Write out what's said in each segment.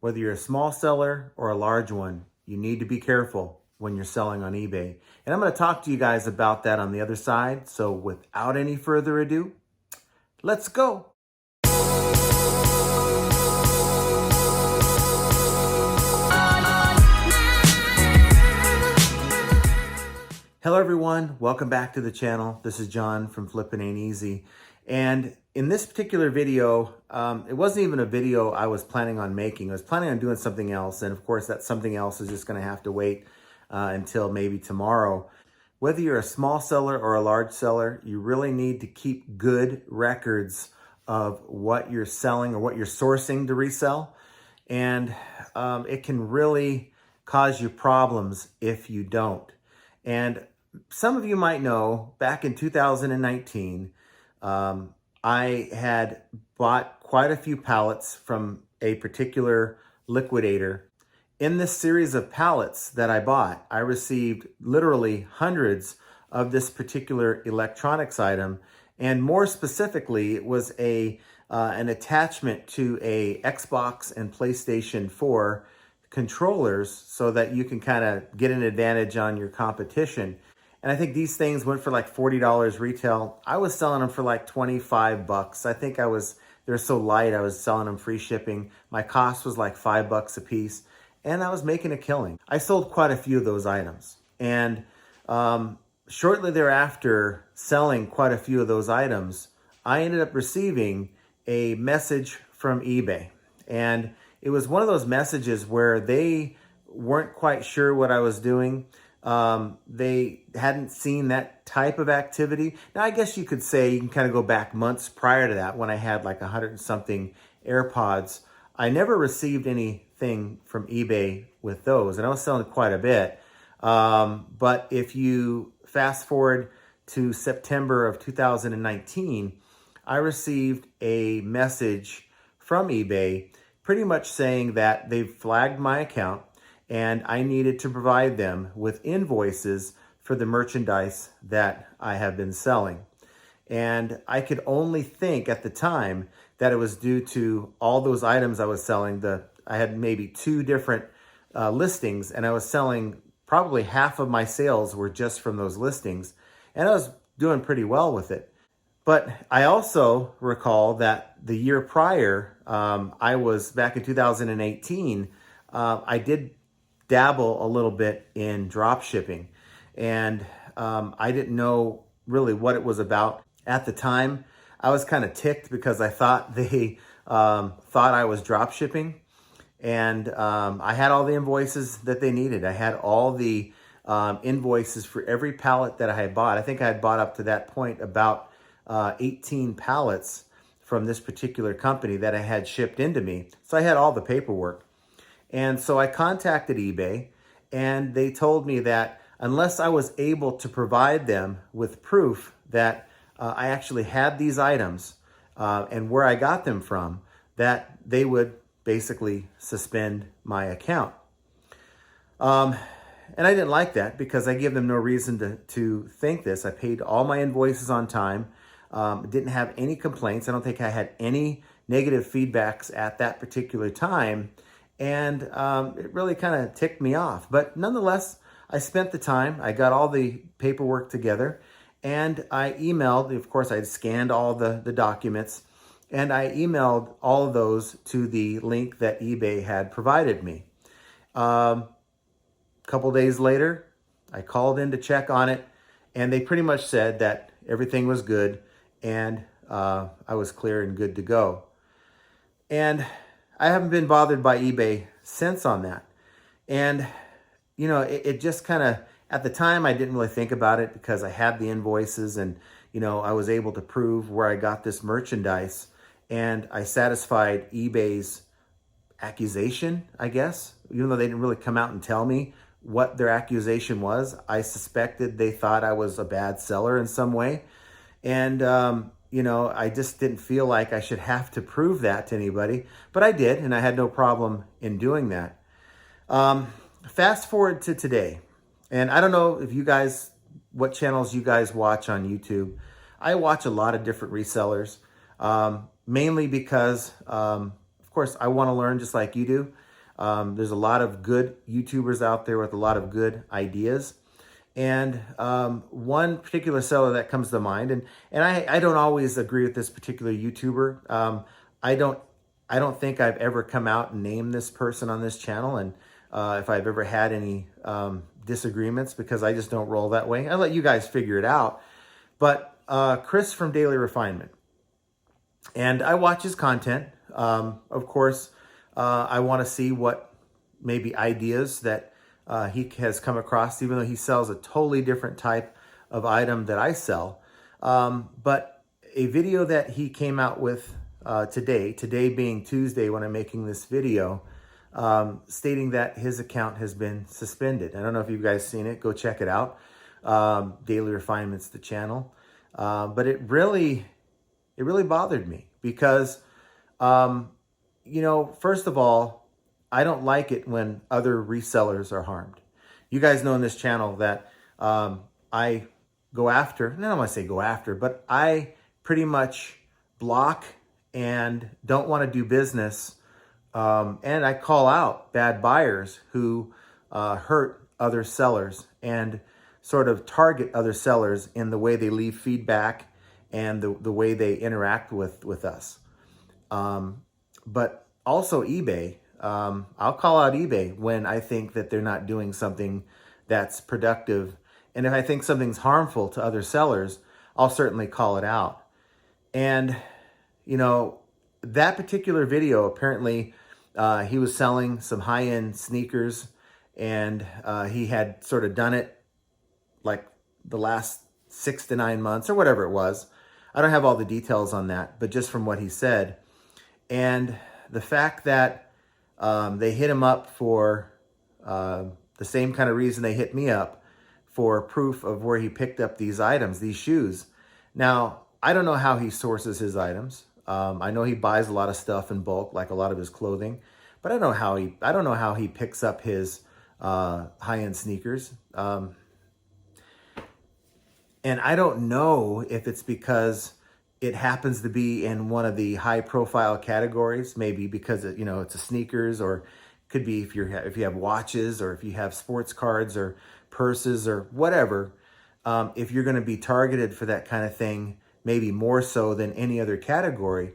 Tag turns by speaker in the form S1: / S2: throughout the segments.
S1: Whether you're a small seller or a large one, you need to be careful when you're selling on eBay. And I'm going to talk to you guys about that on the other side. So without any further ado, let's go. Hello everyone, welcome back to the channel. This is John from Flippin Ain't Easy. And in this particular video, it wasn't even a video I was planning on making. I was planning on doing something else. And of course, that something else is just gonna have to wait until maybe tomorrow. Whether you're a small seller or a large seller, you really need to keep good records of what you're selling or what you're sourcing to resell. And it can really cause you problems if you don't. And some of you might know, back in 2019, I had bought quite a few pallets from a particular liquidator. In this series of pallets that I bought, I received literally hundreds of this particular electronics item. And more specifically, it was an attachment to a Xbox and PlayStation 4 controllers so that you can kind of get an advantage on your competition. And I think these things went for like $40 retail. I was selling them for like 25 bucks. I think they're so light, I was selling them free shipping. My cost was like $5 a piece, and I was making a killing. I sold quite a few of those items. And shortly thereafter, selling quite a few of those items, I ended up receiving a message from eBay. And it was one of those messages where they weren't quite sure what I was doing. They hadn't seen that type of activity. Now, I guess you could say you can kind of go back months prior to that when I had like 100 and something AirPods. I never received anything from eBay with those, and I was selling quite a bit. But if you fast forward to September of 2019, I received a message from eBay pretty much saying that they've flagged my account and I needed to provide them with invoices for the merchandise that I have been selling. And I could only think at the time that it was due to all those items I was selling. I had maybe 2 different listings, and I was selling probably half of my sales were just from those listings. And I was doing pretty well with it. But I also recall that the year prior, I was back in 2018, I did dabble a little bit in drop shipping, and I didn't know really what it was about at the time. I was kind of ticked because I thought they thought I was drop shipping, and I had all the invoices that they needed. I had all the invoices for every pallet that I had bought. I think I had bought up to that point about 18 pallets from this particular company that I had shipped into me. So I had all the paperwork. And so I contacted eBay, and they told me that unless I was able to provide them with proof that I actually had these items and where I got them from, that they would basically suspend my account. And I didn't like that because I gave them no reason to think this. I paid all my invoices on time. Didn't have any complaints. I don't think I had any negative feedbacks at that particular time. And it really kind of ticked me off. But nonetheless, I spent the time. I got all the paperwork together. And I emailed, of course, I had scanned all the documents. And I emailed all of those to the link that eBay had provided me. A couple days later, I called in to check on it. And they pretty much said that everything was good. And I was clear and good to go. And I haven't been bothered by eBay since on that. And, you know, it just kind of, at the time, I didn't really think about it because I had the invoices and, you know, I was able to prove where I got this merchandise. And I satisfied eBay's accusation, I guess, even though they didn't really come out and tell me what their accusation was. I suspected they thought I was a bad seller in some way. And, you know, I just didn't feel like I should have to prove that to anybody, but I did, and I had no problem in doing that. Fast forward to today, and I don't know if you guys, what channels you guys watch on YouTube. I watch a lot of different resellers, mainly because, of course, I want to learn just like you do. There's a lot of good YouTubers out there with a lot of good ideas. And one particular seller that comes to mind, and I don't always agree with this particular YouTuber. I don't think I've ever come out and named this person on this channel, and if I've ever had any disagreements, because I just don't roll that way. I'll let you guys figure it out. But Chris from Daily Refinement, and I watch his content. Of course, I want to see what maybe ideas that he has come across, even though he sells a totally different type of item that I sell. But a video that he came out with today being Tuesday when I'm making this video, stating that his account has been suspended. I don't know if you guys seen it. Go check it out. Daily Refinement's the channel. But it really bothered me because, first of all, I don't like it when other resellers are harmed. You guys know in this channel that I go after, I don't want to say go after, but I pretty much block and don't want to do business. And I call out bad buyers who hurt other sellers and sort of target other sellers in the way they leave feedback and the way they interact with us. But also eBay. I'll call out eBay when I think that they're not doing something that's productive. And if I think something's harmful to other sellers, I'll certainly call it out. And, that particular video, apparently he was selling some high-end sneakers, and he had sort of done it like the last 6 to 9 months or whatever it was. I don't have all the details on that, but just from what he said. And the fact that they hit him up for the same kind of reason they hit me up, for proof of where he picked up these items, these shoes. Now, I don't know how he sources his items. I know he buys a lot of stuff in bulk, like a lot of his clothing, but I don't know how he picks up his high-end sneakers. And I don't know if it's because it happens to be in one of the high-profile categories, maybe because it's a sneakers, or could be if you have watches, or if you have sports cards or purses or whatever. If you're going to be targeted for that kind of thing, maybe more so than any other category,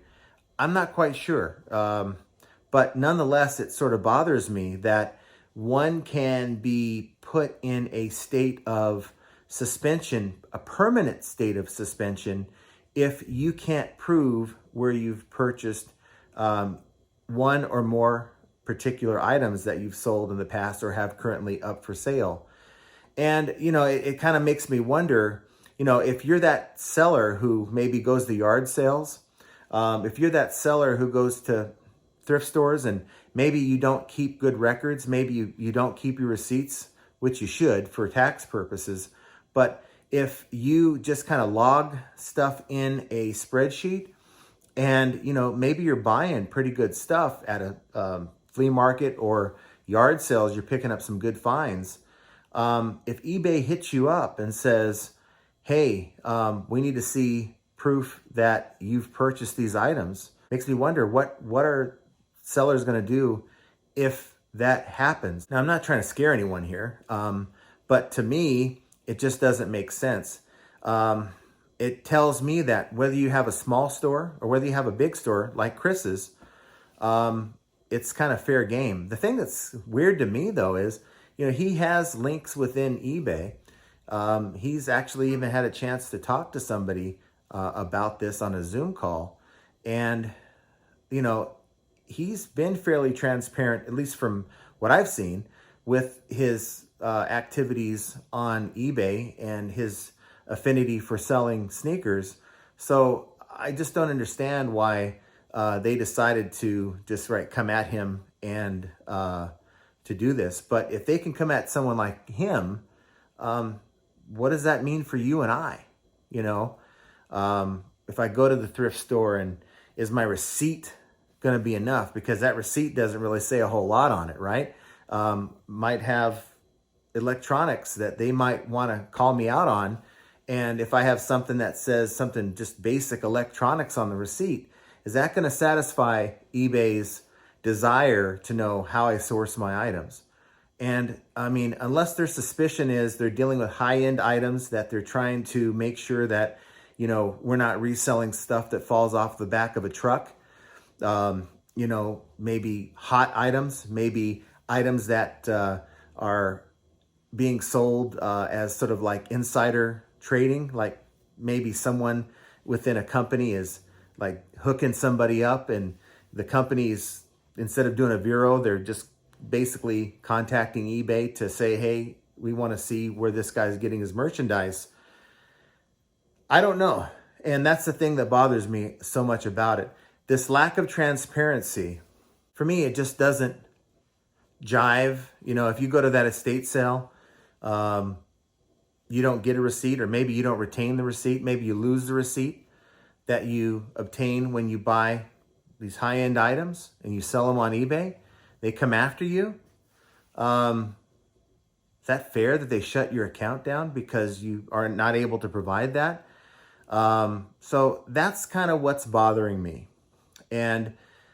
S1: I'm not quite sure. But nonetheless, it sort of bothers me that one can be put in a state of suspension, a permanent state of suspension, if you can't prove where you've purchased one or more particular items that you've sold in the past or have currently up for sale. And, it kind of makes me wonder, if you're that seller who maybe goes to yard sales, if you're that seller who goes to thrift stores and maybe you don't keep good records, maybe you don't keep your receipts, which you should for tax purposes, but if you just kind of log stuff in a spreadsheet and, maybe you're buying pretty good stuff at a flea market or yard sales, you're picking up some good finds. If eBay hits you up and says, hey, we need to see proof that you've purchased these items, makes me wonder what are sellers going to do if that happens. Now, I'm not trying to scare anyone here, but to me, it just doesn't make sense. It tells me that whether you have a small store or whether you have a big store like Chris's, it's kind of fair game. The thing that's weird to me, though, is, he has links within eBay. He's actually even had a chance to talk to somebody about this on a Zoom call. And, he's been fairly transparent, at least from what I've seen, with his activities on eBay and his affinity for selling sneakers. So I just don't understand why they decided to just come at him and to do this. But if they can come at someone like him, what does that mean for you and I? If I go to the thrift store, and is my receipt going to be enough? Because that receipt doesn't really say a whole lot on it, right? Might have electronics that they might want to call me out on. And if I have something that says something just basic electronics on the receipt, is that going to satisfy eBay's desire to know how I source my items. And I mean, unless their suspicion is they're dealing with high-end items, that they're trying to make sure that, you know, we're not reselling stuff that falls off the back of a truck. You know, maybe hot items, maybe items that are being sold as sort of like insider trading, like maybe someone within a company is like hooking somebody up, and the company's, instead of doing a bureau, they're just basically contacting eBay to say, hey, we want to see where this guy's getting his merchandise. I don't know. And that's the thing that bothers me so much about it. This lack of transparency, for me, it just doesn't jive. You know, if you go to that estate sale, you don't get a receipt, or maybe you don't retain the receipt. Maybe you lose the receipt that you obtain when you buy these high-end items and you sell them on eBay. They come after you. Is that fair that they shut your account down because you are not able to provide that? So that's kind of what's bothering me. And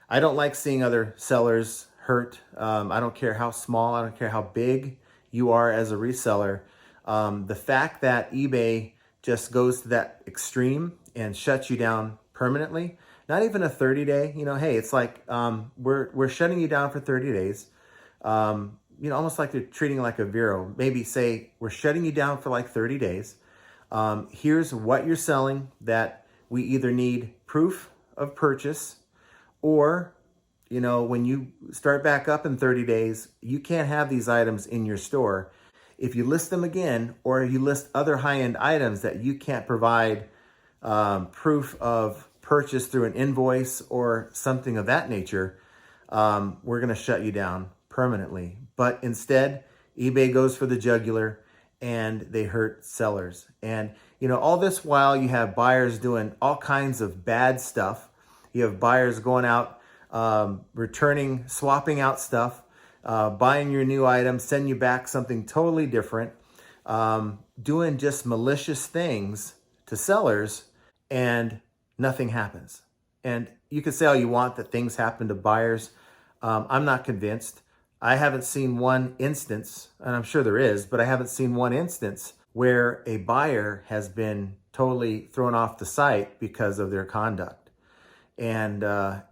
S1: I don't like seeing other sellers hurt. I don't care how small, I don't care how big you are as a reseller. The fact that eBay just goes to that extreme and shuts you down permanently, not even a 30-day, you know, hey, it's like, we're shutting you down for 30 days. You know, almost like they're treating it like a bureau. Maybe say, we're shutting you down for like 30 days. Here's what you're selling that we either need proof of purchase, or, you know, when you start back up in 30 days, you can't have these items in your store. If you list them again, or you list other high-end items that you can't provide proof of purchase through an invoice or something of that nature, we're going to shut you down permanently. But instead, eBay goes for the jugular and they hurt sellers. And, you know, all this while you have buyers doing all kinds of bad stuff. You have buyers going out, returning, swapping out stuff, buying your new item, send you back something totally different, doing just malicious things to sellers, and nothing happens. And you can say all you want that things happen to buyers. I'm not convinced. I haven't seen one instance, and I'm sure there is, but I haven't seen one instance where a buyer has been totally thrown off the site because of their conduct. And,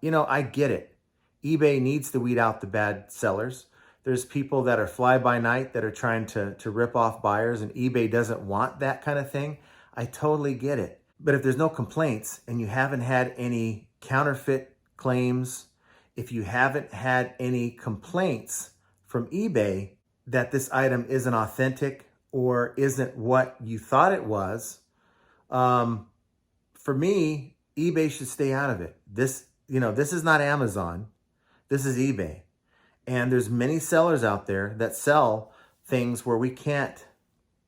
S1: you know, I get it. eBay needs to weed out the bad sellers. There's people that are fly-by-night that are trying to rip off buyers, and eBay doesn't want that kind of thing. I totally get it. But if there's no complaints and you haven't had any counterfeit claims, if you haven't had any complaints from eBay that this item isn't authentic or isn't what you thought it was, for me, eBay should stay out of it. This, you know, this is not Amazon. This is eBay. And there's many sellers out there that sell things where we can't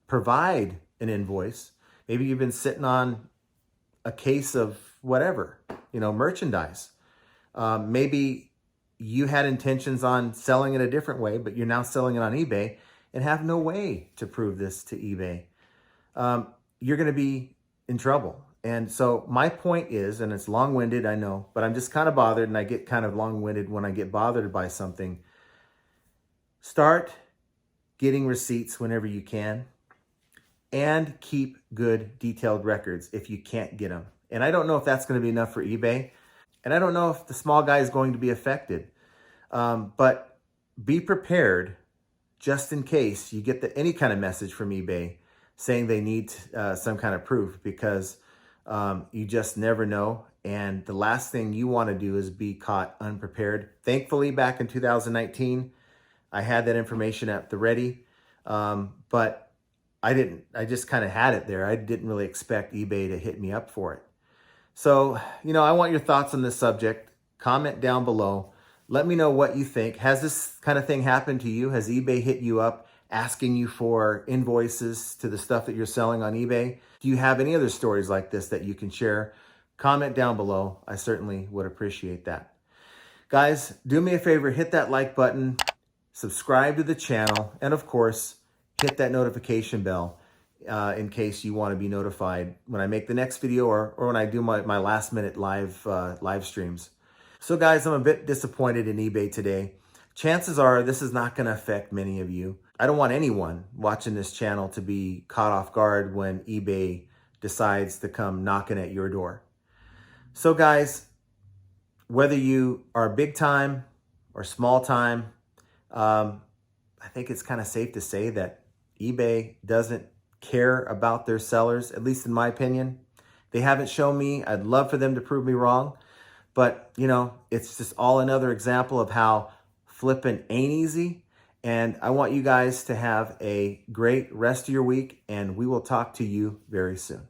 S1: provide an invoice. Maybe you've been sitting on a case of whatever, you know, merchandise. Maybe you had intentions on selling it a different way, but you're now selling it on eBay and have no way to prove this to eBay. You're going to be in trouble. And so my point is, and it's long-winded, I know, but I'm just kind of bothered, and I get kind of long-winded when I get bothered by something. Start getting receipts whenever you can, and keep good detailed records if you can't get them. And I don't know if that's going to be enough for eBay. And I don't know if the small guy is going to be affected. But be prepared just in case you get any kind of message from eBay saying they need some kind of proof, because you just never know. And the last thing you want to do is be caught unprepared. Thankfully, back in 2019, I had that information at the ready, but I didn't. I just kind of had it there. I didn't really expect eBay to hit me up for it. So, you know, I want your thoughts on this subject. Comment down below. Let me know what you think. Has this kind of thing happened to you? Has eBay hit you up asking you for invoices to the stuff that you're selling on eBay? Do you have any other stories like this that you can share? Comment down below. I certainly would appreciate that. Guys, do me a favor, hit that like button, subscribe to the channel, and of course, hit that notification bell in case you want to be notified when I make the next video, or when I do my last minute live streams. So guys, I'm a bit disappointed in eBay today. Chances are this is not going to affect many of you. I don't want anyone watching this channel to be caught off guard when eBay decides to come knocking at your door. So guys, whether you are big time or small time, I think it's kind of safe to say that eBay doesn't care about their sellers, at least in my opinion. They haven't shown me. I'd love for them to prove me wrong. But, you know, it's just all another example of how flipping ain't easy. And I want you guys to have a great rest of your week, and we will talk to you very soon.